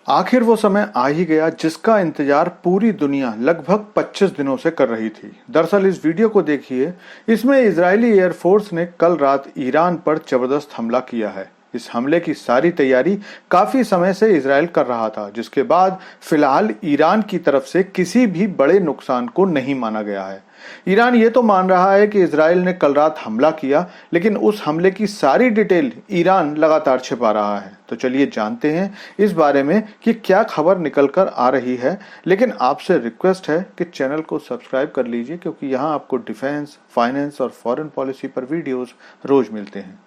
आखिर वो समय आ ही गया जिसका इंतजार पूरी दुनिया लगभग 25 दिनों से कर रही थी। दरअसल इस वीडियो को देखिए, इसमें इजरायली एयरफोर्स ने कल रात ईरान पर जबरदस्त हमला किया है। इस हमले की सारी तैयारी काफी समय से इजरायल कर रहा था, जिसके बाद फिलहाल ईरान की तरफ से किसी भी बड़े नुकसान को नहीं माना गया है। ईरान ये तो मान रहा है कि इजरायल ने कल रात हमला किया, लेकिन उस हमले की सारी डिटेल ईरान लगातार छिपा रहा है। तो चलिए जानते हैं इस बारे में कि क्या खबर निकल कर आ रही है। लेकिन आपसे रिक्वेस्ट है कि चैनल को सब्सक्राइब कर लीजिए, क्योंकि यहाँ आपको डिफेंस, फाइनेंस और फॉरेन पॉलिसी पर वीडियोस रोज मिलते हैं।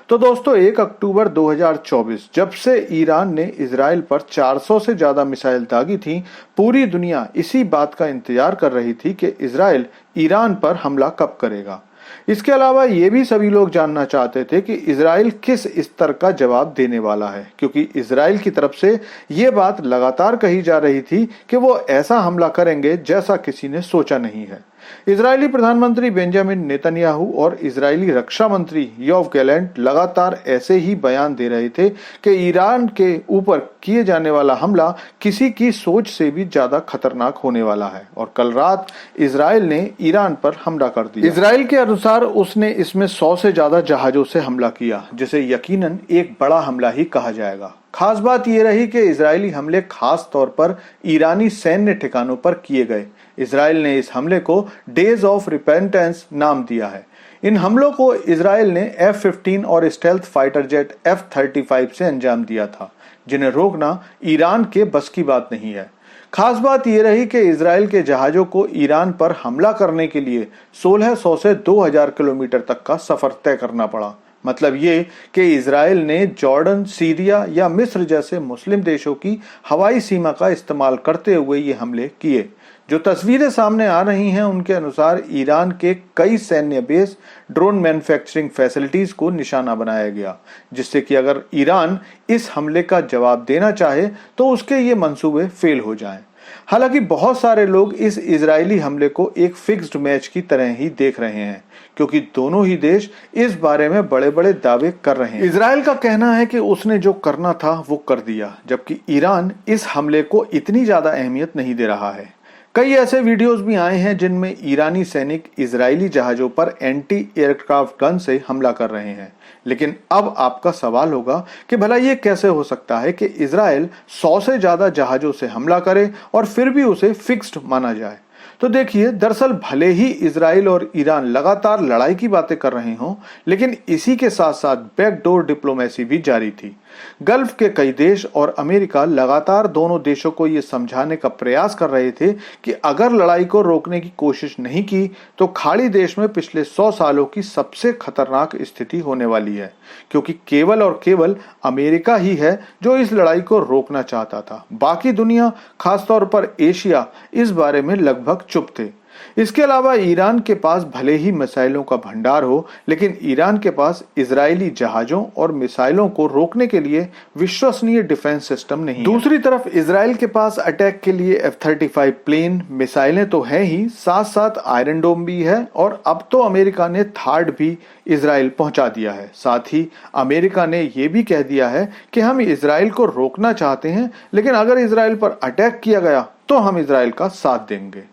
तो दोस्तों, 1 अक्टूबर 2024 जब से ईरान ने इजरायल पर 400 से ज्यादा मिसाइल दागी थी, पूरी दुनिया इसी बात का इंतजार कर रही थी कि इजरायल ईरान पर हमला कब करेगा। इसके अलावा ये भी सभी लोग जानना चाहते थे कि इजरायल किस स्तर का जवाब देने वाला है, क्योंकि इजरायल की तरफ से ये बात लगातार कही जा रही थी कि वो ऐसा हमला करेंगे जैसा किसी ने सोचा नहीं है। इजरायली प्रधानमंत्री बेंजामिन नेतन्याहू और इजरायली रक्षा मंत्री योव गैलेंट लगातार ऐसे ही बयान दे रहे थे कि ईरान के ऊपर किए जाने वाला हमला किसी की सोच से भी ज्यादा खतरनाक होने वाला है। और कल रात इजरायल ने ईरान पर हमला कर दिया। इजरायल के अनुसार उसने इसमें 100 से ज्यादा जहाजों से हमला किया, जिसे यकीनन एक बड़ा हमला ही कहा जाएगा। खास बात यह रही कि इजरायली हमले खास तौर पर ईरानी सैन्य ठिकानों पर किए गए। इजरायल ने इस हमले को डेज ऑफ रिपेंटेंस नाम दिया है। इन हमलों को इजरायल ने F-15 और स्टेल्थ फाइटर जेट F-35 से अंजाम दिया था, जिन्हें रोकना ईरान के बस की बात नहीं है। खास बात यह रही कि इजरायल के जहाजों को ईरान पर हमला करने के लिए 1600 से 2000 किलोमीटर तक का सफर तय करना पड़ा। मतलब ये कि इजरायल ने जॉर्डन, सीरिया या मिस्र जैसे मुस्लिम देशों की हवाई सीमा का इस्तेमाल करते हुए ये हमले किए। जो तस्वीरें सामने आ रही हैं उनके अनुसार ईरान के कई सैन्य बेस, ड्रोन मैन्युफैक्चरिंग फैसिलिटीज को निशाना बनाया गया, जिससे कि अगर ईरान इस हमले का जवाब देना चाहे तो उसके ये मंसूबे फेल हो जाएं। हालांकि बहुत सारे लोग इस इजरायली हमले को एक फिक्स्ड मैच की तरह ही देख रहे हैं, क्योंकि दोनों ही देश इस बारे में बड़े बड़े दावे कर रहे हैं। इजरायल का कहना है कि उसने जो करना था वो कर दिया, जबकि ईरान इस हमले को इतनी ज्यादा अहमियत नहीं दे रहा है। कई ऐसे वीडियोस भी आए हैं जिनमें ईरानी सैनिक इजरायली जहाजों पर एंटी एयरक्राफ्ट गन से हमला कर रहे हैं। लेकिन अब आपका सवाल होगा कि भला ये कैसे हो सकता है कि इजरायल 100 से ज्यादा जहाजों से हमला करे और फिर भी उसे फिक्स्ड माना जाए। तो देखिए, दरअसल भले ही इजरायल और ईरान लगातार लड़ाई की बातें कर रहे हों, लेकिन इसी के साथ साथ बैकडोर डिप्लोमेसी भी जारी थी। गल्फ के कई देश और अमेरिका लगातार दोनों देशों को यह समझाने का प्रयास कर रहे थे कि अगर लड़ाई को रोकने की कोशिश नहीं की तो खाड़ी देश में पिछले 100 सालों की सबसे खतरनाक स्थिति होने वाली है, क्योंकि केवल और केवल अमेरिका ही है जो इस लड़ाई को रोकना चाहता था। बाकी दुनिया, खासतौर पर एशिया, इस बारे में लगभग चुप थे। इसके अलावा ईरान के पास भले ही मिसाइलों का भंडार हो, लेकिन ईरान के पास इजरायली जहाजों और मिसाइलों को रोकने के लिए विश्वसनीय डिफेंस सिस्टम नहीं। दूसरी तरफ इजरायल के पास अटैक के लिए F-35 प्लेन, मिसाइलें तो हैं ही, साथ साथ आयरन डोम भी है, और अब तो अमेरिका ने थार्ड भी इजरायल पहुंचा दिया है। साथ ही अमेरिका ने यह भी कह दिया है कि हम इजरायल को रोकना चाहते हैं, लेकिन अगर इजरायल पर अटैक किया गया तो हम इजरायल का साथ देंगे।